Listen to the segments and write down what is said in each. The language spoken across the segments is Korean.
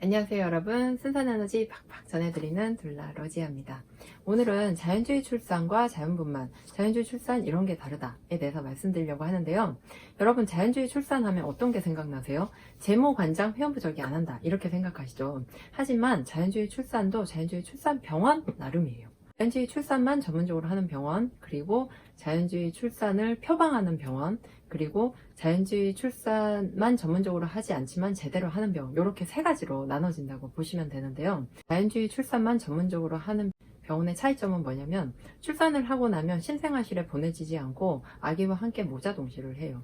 안녕하세요 여러분, 순산에너지 팍팍 전해드리는 둘라 러지아입니다. 오늘은 자연주의 출산과 자연분만, 자연주의 출산 이런 게 다르다에 대해서 말씀드리려고 하는데요. 여러분, 자연주의 출산하면 어떤 게 생각나세요? 제모, 관장, 회원부 절개 안 한다 이렇게 생각하시죠. 하지만 자연주의 출산도 자연주의 출산병원 나름이에요. 자연주의 출산만 전문적으로 하는 병원, 그리고 자연주의 출산을 표방하는 병원, 그리고 자연주의 출산만 전문적으로 하지 않지만 제대로 하는 병원, 이렇게 세 가지로 나눠진다고 보시면 되는데요. 자연주의 출산만 전문적으로 하는 병원의 차이점은 뭐냐면, 출산을 하고 나면 신생아실에 보내지지 않고 아기와 함께 모자 동시를 해요.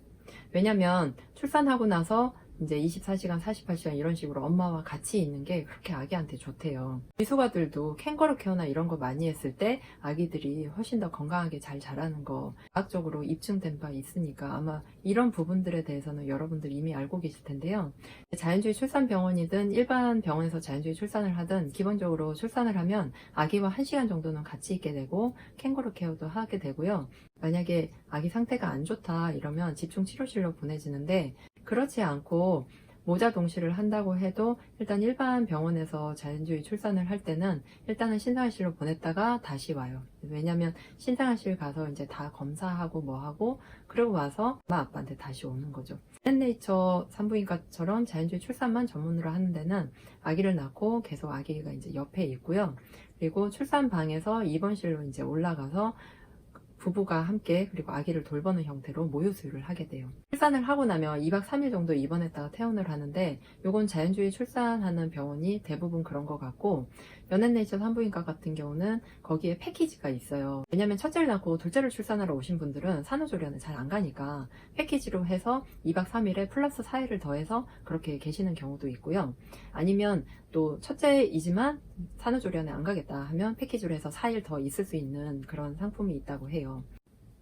왜냐면 출산하고 나서 이제 24시간, 48시간 이런 식으로 엄마와 같이 있는 게 그렇게 아기한테 좋대요. 미숙아들도 캥거루 케어나 이런 거 많이 했을 때 아기들이 훨씬 더 건강하게 잘 자라는 거 과학적으로 입증된 바 있으니까 아마 이런 부분들에 대해서는 여러분들 이미 알고 계실 텐데요. 자연주의 출산병원이든 일반 병원에서 자연주의 출산을 하든 기본적으로 출산을 하면 아기와 1시간 정도는 같이 있게 되고 캥거루 케어도 하게 되고요. 만약에 아기 상태가 안 좋다 이러면 집중 치료실로 보내지는데, 그렇지 않고 모자 동시를 한다고 해도 일단 일반 병원에서 자연주의 출산을 할 때는 일단은 신생아실로 보냈다가 다시 와요. 왜냐면 신생아실 가서 이제 다 검사하고 뭐하고 그러고 와서 엄마 아빠한테 다시 오는 거죠. 넷네이처 산부인과처럼 자연주의 출산만 전문으로 하는 데는 아기를 낳고 계속 아기가 이제 옆에 있고요. 그리고 출산방에서 입원실로 이제 올라가서 부부가 함께 그리고 아기를 돌보는 형태로 모유 수유를 하게 돼요. 출산을 하고 나면 2박 3일 정도 입원했다가 퇴원을 하는데, 요건 자연주의 출산하는 병원이 대부분 그런 것 같고, 연앤네이처 산부인과 같은 경우는 거기에 패키지가 있어요. 왜냐면 첫째를 낳고 둘째를 출산하러 오신 분들은 산후조리원을 잘 안 가니까 패키지로 해서 2박 3일에 플러스 4일을 더해서 그렇게 계시는 경우도 있고요. 아니면 또 첫째이지만 산후조리원에 안 가겠다 하면 패키지로 해서 4일 더 있을 수 있는 그런 상품이 있다고 해요.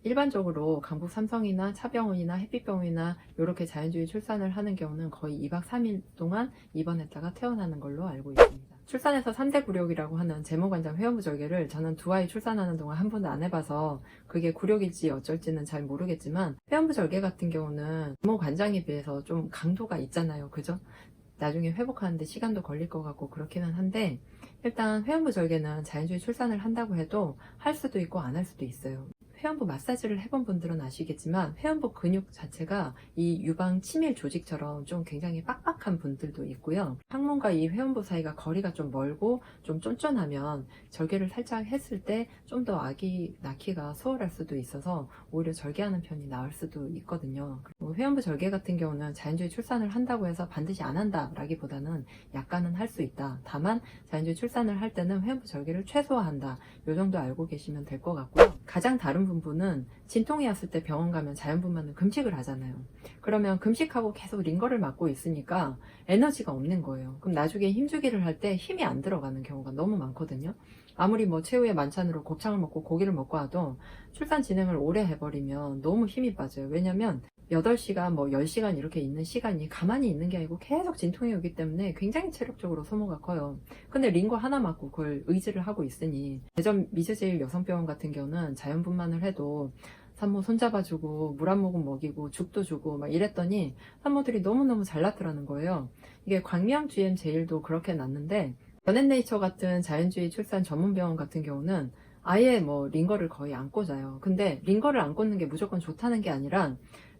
일반적으로 강북 삼성이나 차병원이나 햇빛병원이나 이렇게 자연주의 출산을 하는 경우는 거의 2박 3일 동안 입원했다가 퇴원하는 걸로 알고 있습니다. 출산에서 3대 굴욕이라고 하는 제모관장 회원부 절개를 저는 두 아이 출산하는 동안 한 번도 안 해봐서 그게 굴욕일지 어쩔지는 잘 모르겠지만, 회원부 절개 같은 경우는 제모관장에 비해서 좀 강도가 있잖아요. 그죠? 나중에 회복하는데 시간도 걸릴 것 같고 그렇기는 한데, 일단 회원부 절개는 자연주의 출산을 한다고 해도 할 수도 있고 안 할 수도 있어요. 회원부 마사지를 해본 분들은 아시겠지만 회원부 근육 자체가 이 유방 치밀 조직처럼 좀 굉장히 빡빡한 분들도 있고요. 항문과 이 회원부 사이가 거리가 좀 멀고 좀 쫀쫀하면 절개를 살짝 했을 때 좀 더 아기 낳기가 수월할 수도 있어서 오히려 절개하는 편이 나을 수도 있거든요. 그리고 회원부 절개 같은 경우는 자연주의 출산을 한다고 해서 반드시 안 한다 라기보다는 약간은 할 수 있다. 다만 자연주의 출산을 할 때는 회원부 절개를 최소화한다. 요 정도 알고 계시면 될 것 같고요. 가장 다른 부분은 진통이 왔을 때 병원 가면 자연분만은 금식을 하잖아요. 그러면 금식하고 계속 링거를 맞고 있으니까 에너지가 없는 거예요. 그럼 나중에 힘주기를 할 때 힘이 안 들어가는 경우가 너무 많거든요. 아무리 뭐 최후의 만찬으로 곱창을 먹고 고기를 먹고 와도 출산 진행을 오래 해버리면 너무 힘이 빠져요. 왜냐면 8시간, 뭐 10시간 이렇게 있는 시간이 가만히 있는 게 아니고 계속 진통이 오기 때문에 굉장히 체력적으로 소모가 커요. 근데 링거 하나 맞고 그걸 의지를 하고 있으니, 대전 미즈제일 여성병원 같은 경우는 자연분만을 해도 산모 손잡아주고 물 한 모금 먹이고 죽도 주고 막 이랬더니 산모들이 너무너무 잘 낳더라는 거예요. 이게 광명 GM 제일도 그렇게 낳는데, 연앤네이처 같은 자연주의 출산 전문병원 같은 경우는 아예 뭐 링거를 거의 안 꽂아요. 근데 링거를 안 꽂는 게 무조건 좋다는 게 아니라,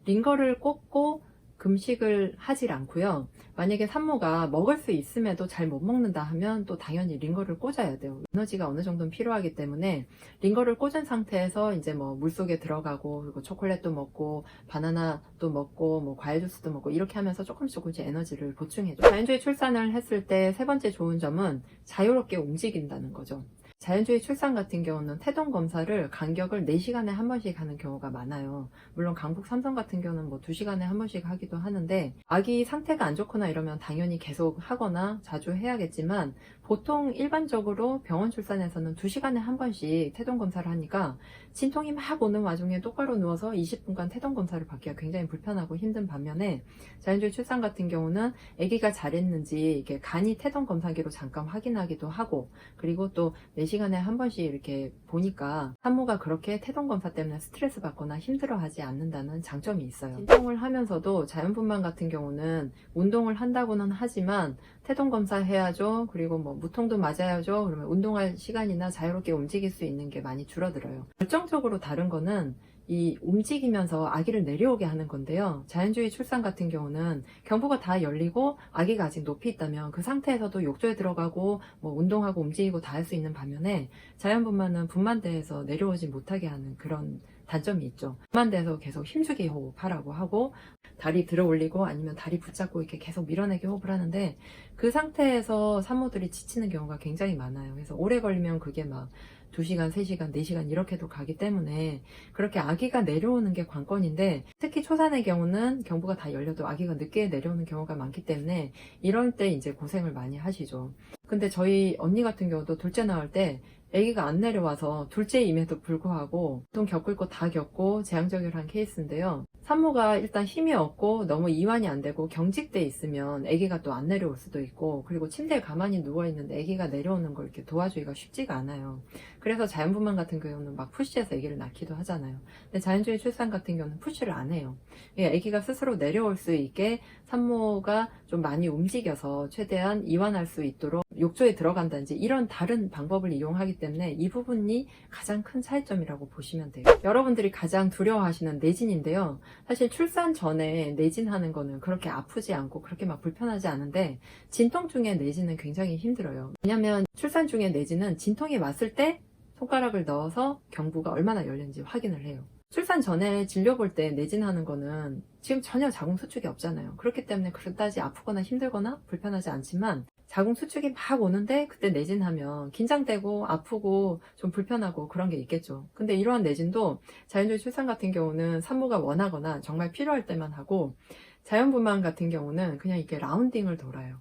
링거를 꽂고 금식을 하질 않고요. 만약에 산모가 먹을 수 있음에도 잘 못 먹는다 하면 또 당연히 링거를 꽂아야 돼요. 에너지가 어느 정도는 필요하기 때문에 링거를 꽂은 상태에서 이제 뭐 물속에 들어가고, 그리고 초콜릿도 먹고 바나나도 먹고 뭐 과일 주스도 먹고 이렇게 하면서 조금씩 에너지를 보충해줘요. 자연주의 출산을 했을 때 세 번째 좋은 점은 자유롭게 움직인다는 거죠. 자연주의 출산 같은 경우는 태동 검사를 간격을 4시간에 한 번씩 하는 경우가 많아요. 물론 강북 삼성 같은 경우는 뭐 2시간에 한 번씩 하기도 하는데, 아기 상태가 안 좋거나 이러면 당연히 계속 하거나 자주 해야겠지만, 보통 일반적으로 병원 출산에서는 2시간에 한 번씩 태동 검사를 하니까 진통이 막 오는 와중에 똑바로 누워서 20분간 태동 검사를 받기가 굉장히 불편하고 힘든 반면에, 자연주의 출산 같은 경우는 아기가 잘했는지 이게 간이 태동 검사기로 잠깐 확인하기도 하고, 그리고 또 4시간 2시간에 한 번씩 이렇게 보니까 산모가 그렇게 태동검사 때문에 스트레스 받거나 힘들어하지 않는다는 장점이 있어요. 진통을 하면서도 자연분만 같은 경우는 운동을 한다고는 하지만 태동검사 해야죠. 그리고 뭐 무통도 맞아야죠. 그러면 운동할 시간이나 자유롭게 움직일 수 있는 게 많이 줄어들어요. 결정적으로 다른 거는 이 움직이면서 아기를 내려오게 하는 건데요. 자연주의 출산 같은 경우는 경부가 다 열리고 아기가 아직 높이 있다면 그 상태에서도 욕조에 들어가고 뭐 운동하고 움직이고 다 할 수 있는 반면에 자연분만은 분만대에서 내려오지 못하게 하는 그런 단점이 있죠. 분만대에서 계속 힘주기 호흡하라고 하고 다리 들어 올리고 아니면 다리 붙잡고 이렇게 계속 밀어내기 호흡을 하는데 그 상태에서 산모들이 지치는 경우가 굉장히 많아요. 그래서 오래 걸리면 그게 막 2시간, 3시간, 4시간 이렇게도 가기 때문에 그렇게 아기가 내려오는 게 관건인데 특히 초산의 경우는 경부가 다 열려도 아기가 늦게 내려오는 경우가 많기 때문에 이럴 때 이제 고생을 많이 하시죠. 근데 저희 언니 같은 경우도 둘째 낳을 때 아기가 안 내려와서 둘째임에도 불구하고 보통 겪을 거 다 겪고 재앙절개를 케이스인데요. 산모가 일단 힘이 없고 너무 이완이 안 되고 경직돼 있으면 아기가 또 안 내려올 수도 있고 그리고 침대에 가만히 누워있는데 아기가 내려오는 걸 이렇게 도와주기가 쉽지가 않아요. 그래서 자연분만 같은 경우는 막 푸시해서 아기를 낳기도 하잖아요. 근데 자연주의 출산 같은 경우는 푸시를 안 해요. 아기가 스스로 내려올 수 있게 산모가 좀 많이 움직여서 최대한 이완할 수 있도록 욕조에 들어간다든지 이런 다른 방법을 이용하기 때문에 이 부분이 가장 큰 차이점이라고 보시면 돼요. 여러분들이 가장 두려워하시는 내진인데요. 사실 출산 전에 내진하는 거는 그렇게 아프지 않고 그렇게 막 불편하지 않은데 진통 중에 내진은 굉장히 힘들어요. 왜냐면 출산 중에 내진은 진통이 왔을 때 손가락을 넣어서 경부가 얼마나 열렸는지 확인을 해요. 출산 전에 진료 볼 때 내진하는 거는 지금 전혀 자궁 수축이 없잖아요. 그렇기 때문에 그다지 아프거나 힘들거나 불편하지 않지만 자궁 수축이 막 오는데 그때 내진하면 긴장되고 아프고 좀 불편하고 그런 게 있겠죠. 근데 이러한 내진도 자연주의 출산 같은 경우는 산모가 원하거나 정말 필요할 때만 하고 자연분만 같은 경우는 그냥 이렇게 라운딩을 돌아요.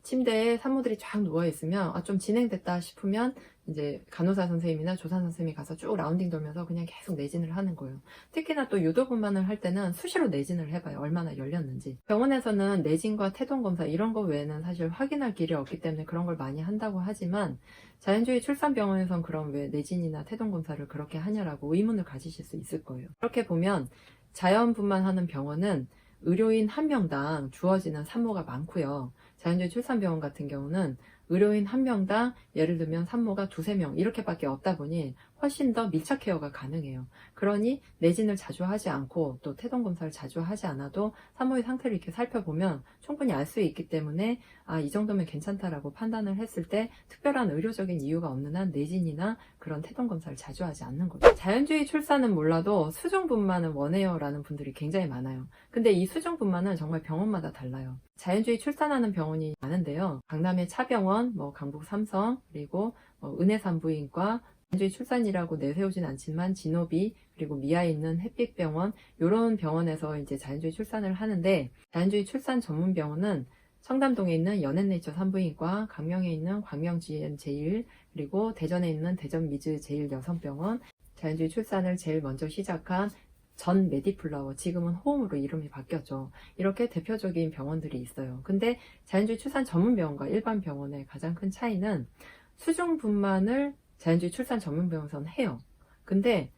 침대에 산모들이 쫙 누워있으면 좀 진행됐다 싶으면 이제 간호사 선생님이나 조산 선생님이 가서 쭉 라운딩 돌면서 그냥 계속 내진을 하는 거예요. 특히나 또 유도분만을 할 때는 수시로 내진을 해봐요. 얼마나 열렸는지. 병원에서는 내진과 태동검사 이런 거 외에는 사실 확인할 길이 없기 때문에 그런 걸 많이 한다고 하지만 자연주의 출산병원에선 그럼 왜 내진이나 태동검사를 그렇게 하냐라고 의문을 가지실 수 있을 거예요. 그렇게 보면 자연분만하는 병원은 의료인 한 명당 주어지는 산모가 많고요. 자연주의 출산병원 같은 경우는 의료인 한 명당 예를 들면 산모가 2-3명 이렇게밖에 없다 보니 훨씬 더 밀착 케어가 가능해요. 그러니 내진을 자주 하지 않고 또 태동검사를 자주 하지 않아도 산모의 상태를 이렇게 살펴보면 충분히 알 수 있기 때문에 이 정도면 괜찮다라고 판단을 했을 때 특별한 의료적인 이유가 없는 한 내진이나 그런 태동검사를 자주 하지 않는 거죠. 자연주의 출산은 몰라도 수중분만은 원해요 라는 분들이 굉장히 많아요. 근데 이 수중분만은 정말 병원마다 달라요. 자연주의 출산하는 병원이 많은데요. 강남의 차병원, 강북 삼성, 그리고 은혜산부인과 자연주의 출산이라고 내세우진 않지만 진오비 그리고 미아에 있는 햇빛병원 이런 병원에서 이제 자연주의 출산을 하는데 자연주의 출산 전문 병원은 청담동에 있는 연앤네이처 산부인과, 강명에 있는 광명GM 제일, 그리고 대전에 있는 대전미즈 제일 여성병원, 자연주의 출산을 제일 먼저 시작한 전 메디플라워, 지금은 호음으로 이름이 바뀌었죠. 이렇게 대표적인 병원들이 있어요. 근데 자연주의 출산 전문 병원과 일반 병원의 가장 큰 차이는 수중분만을 자연주의 출산 전문 병원에서는 해요. 근데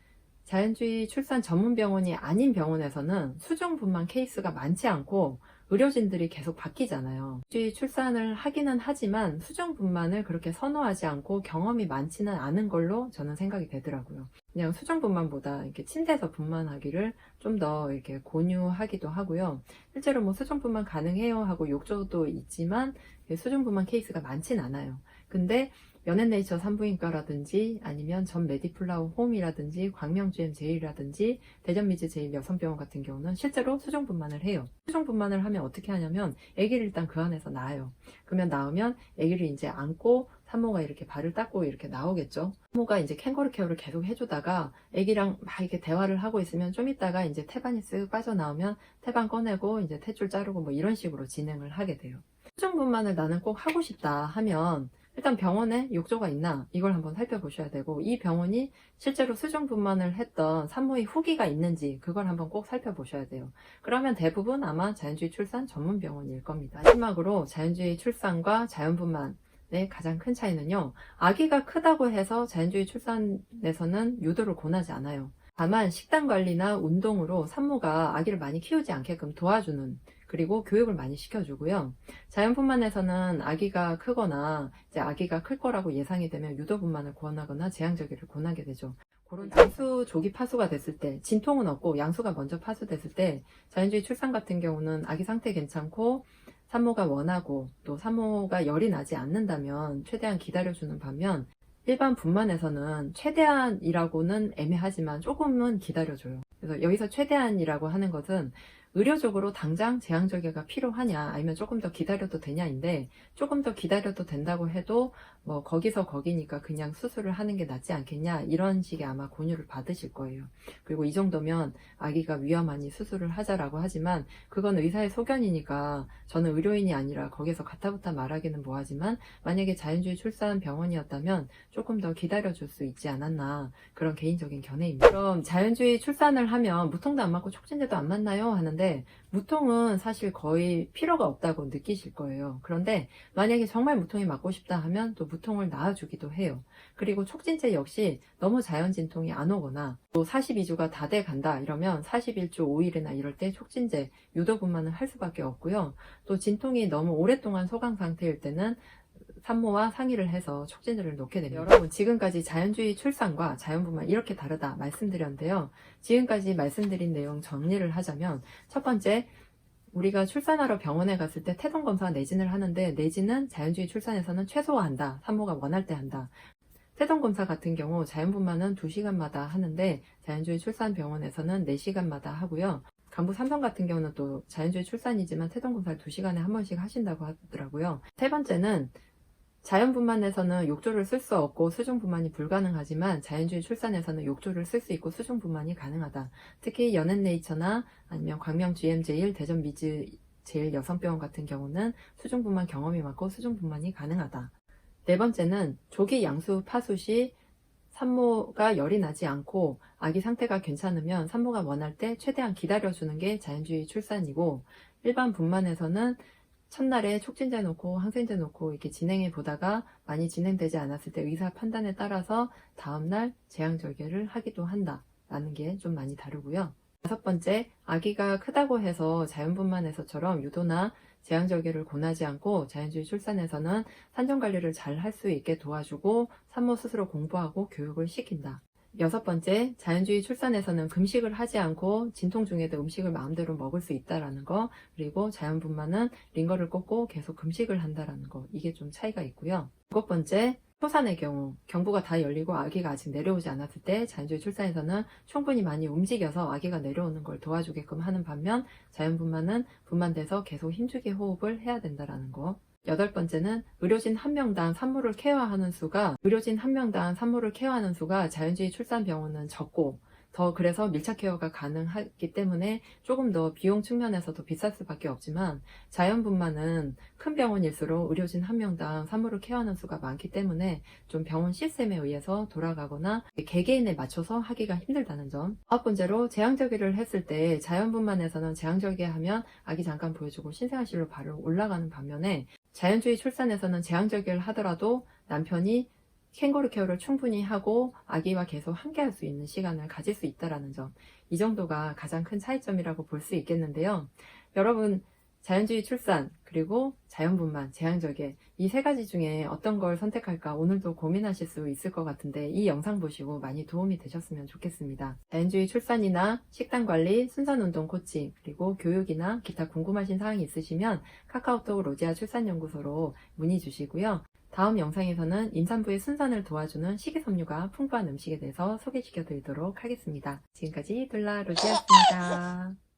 자연주의 출산 전문 병원이 아닌 병원에서는 수중분만 케이스가 많지 않고 의료진들이 계속 바뀌잖아요. 자연주의 출산을 하기는 하지만 수중분만을 그렇게 선호하지 않고 경험이 많지는 않은 걸로 저는 생각이 되더라고요. 그냥 수중분만보다 이렇게 침대에서 분만하기를 좀 더 이렇게 권유하기도 하고요. 실제로 수중분만 가능해요 하고 욕조도 있지만 수중분만 케이스가 많진 않아요. 근데 연앤네이처 산부인과라든지 아니면 전 메디플라워 홈이라든지 광명GM 제일이라든지 대전미즈 제일 여성병원 같은 경우는 실제로 수중분만을 해요. 수중분만을 하면 어떻게 하냐면 아기를 일단 그 안에서 낳아요. 그러면 낳으면 아기를 이제 안고 산모가 이렇게 발을 닦고 이렇게 나오겠죠. 산모가 이제 캥거루 케어를 계속 해주다가 아기랑 막 이렇게 대화를 하고 있으면 좀 있다가 이제 태반이 쓱 빠져나오면 태반 꺼내고 이제 탯줄 자르고 이런 식으로 진행을 하게 돼요. 수중분만을 나는 꼭 하고 싶다 하면 일단 병원에 욕조가 있나 이걸 한번 살펴보셔야 되고 이 병원이 실제로 수중분만을 했던 산모의 후기가 있는지 그걸 한번 꼭 살펴보셔야 돼요. 그러면 대부분 아마 자연주의 출산 전문 병원일 겁니다. 마지막으로 자연주의 출산과 자연분만 가장 큰 차이는요, 아기가 크다고 해서 자연주의 출산에서는 유도를 권하지 않아요. 다만 식단 관리나 운동으로 산모가 아기를 많이 키우지 않게끔 도와주는, 그리고 교육을 많이 시켜주고요. 자연분만에서는 아기가 크거나 이제 아기가 클 거라고 예상이 되면 유도분만을 권하거나 제왕절개를 권하게 되죠. 그런 양수 조기 파수가 됐을 때, 진통은 없고 양수가 먼저 파수됐을 때 자연주의 출산 같은 경우는 아기 상태 괜찮고 산모가 원하고 또 산모가 열이 나지 않는다면 최대한 기다려주는 반면, 일반 분만에서는 최대한이라고는 애매하지만 조금은 기다려줘요. 그래서 여기서 최대한이라고 하는 것은 의료적으로 당장 제왕절개가 필요하냐 아니면 조금 더 기다려도 되냐인데, 조금 더 기다려도 된다고 해도 뭐 거기서 거기니까 그냥 수술을 하는 게 낫지 않겠냐 이런 식의 아마 권유를 받으실 거예요. 그리고 이 정도면 아기가 위험하니 수술을 하자라고 하지만 그건 의사의 소견이니까 저는 의료인이 아니라 거기서 가타부타 말하기는 뭐하지만, 만약에 자연주의 출산 병원이었다면 조금 더 기다려줄 수 있지 않았나, 그런 개인적인 견해입니다. 그럼 자연주의 출산을 하면 무통도 안 맞고 촉진제도 안 맞나요? 하는데, 무통은 사실 거의 필요가 없다고 느끼실 거예요. 그런데 만약에 정말 무통이 맞고 싶다 하면 또 무통을 놔주기도 해요. 그리고 촉진제 역시 너무 자연진통이 안 오거나 또 42주가 다 돼 간다 이러면 41주 5일이나 이럴 때 촉진제, 유도분만을 할 수밖에 없고요. 또 진통이 너무 오랫동안 소강 상태일 때는 산모와 상의를 해서 촉진제를 놓게 됩니다. 여러분, 지금까지 자연주의 출산과 자연분만 이렇게 다르다 말씀드렸는데요. 지금까지 말씀드린 내용 정리를 하자면, 첫 번째, 우리가 출산하러 병원에 갔을 때 태동검사 내진을 하는데, 내진은 자연주의 출산에서는 최소화한다. 산모가 원할 때 한다. 태동검사 같은 경우 자연분만은 2시간마다 하는데 자연주의 출산병원에서는 4시간마다 하고요. 간부 삼성 같은 경우는 또 자연주의 출산이지만 태동검사를 2시간에 한 번씩 하신다고 하더라고요. 세 번째는, 자연분만에서는 욕조를 쓸 수 없고 수중분만이 불가능하지만 자연주의 출산에서는 욕조를 쓸 수 있고 수중분만이 가능하다. 특히 연앤네이처나 아니면 광명 GM제일, 대전 미즈 제일 여성병원 같은 경우는 수중분만 경험이 많고 수중분만이 가능하다. 네 번째는, 조기 양수 파수 시 산모가 열이 나지 않고 아기 상태가 괜찮으면 산모가 원할 때 최대한 기다려주는 게 자연주의 출산이고, 일반 분만에서는 첫날에 촉진제 놓고 항생제 놓고 이렇게 진행해 보다가 많이 진행되지 않았을 때 의사 판단에 따라서 다음날 제왕절개를 하기도 한다라는 게 좀 많이 다르고요. 다섯 번째, 아기가 크다고 해서 자연분만에서처럼 유도나 제왕절개를 권하지 않고 자연주의 출산에서는 산전관리를 잘 할 수 있게 도와주고 산모 스스로 공부하고 교육을 시킨다. 여섯 번째, 자연주의 출산에서는 금식을 하지 않고 진통 중에도 음식을 마음대로 먹을 수 있다라는 거, 그리고 자연분만은 링거를 꽂고 계속 금식을 한다라는 거, 이게 좀 차이가 있고요. 일곱 번째, 초산의 경우 경부가 다 열리고 아기가 아직 내려오지 않았을 때 자연주의 출산에서는 충분히 많이 움직여서 아기가 내려오는 걸 도와주게끔 하는 반면, 자연분만은 분만돼서 계속 힘주기 호흡을 해야 된다라는 거. 여덟 번째는, 의료진 한 명당 산모를 케어하는 수가 자연주의 출산병원은 적고, 더 그래서 밀착 케어가 가능하기 때문에 조금 더 비용 측면에서도 비쌀 수밖에 없지만, 자연분만은 큰 병원일수록 의료진 한 명당 산모를 케어하는 수가 많기 때문에 좀 병원 시스템에 의해서 돌아가거나 개개인에 맞춰서 하기가 힘들다는 점. 아홉 번째로, 제왕절개를 했을 때 자연분만에서는 제왕절개하면 아기 잠깐 보여주고 신생아실로 바로 올라가는 반면에, 자연주의 출산에서는 제왕절개를 하더라도 남편이 캥거루 케어를 충분히 하고 아기와 계속 함께 할 수 있는 시간을 가질 수 있다는 점, 이 정도가 가장 큰 차이점이라고 볼 수 있겠는데요. 여러분, 자연주의 출산, 그리고 자연분만, 제왕절개, 이 세 가지 중에 어떤 걸 선택할까 오늘도 고민하실 수 있을 것 같은데, 이 영상 보시고 많이 도움이 되셨으면 좋겠습니다. 자연주의 출산이나 식단관리, 순산운동 코칭, 그리고 교육이나 기타 궁금하신 사항이 있으시면 카카오톡 로지아 출산연구소로 문의 주시고요. 다음 영상에서는 임산부의 순산을 도와주는 식이섬유가 풍부한 음식에 대해서 소개시켜 드리도록 하겠습니다. 지금까지 둘라 로지아였습니다.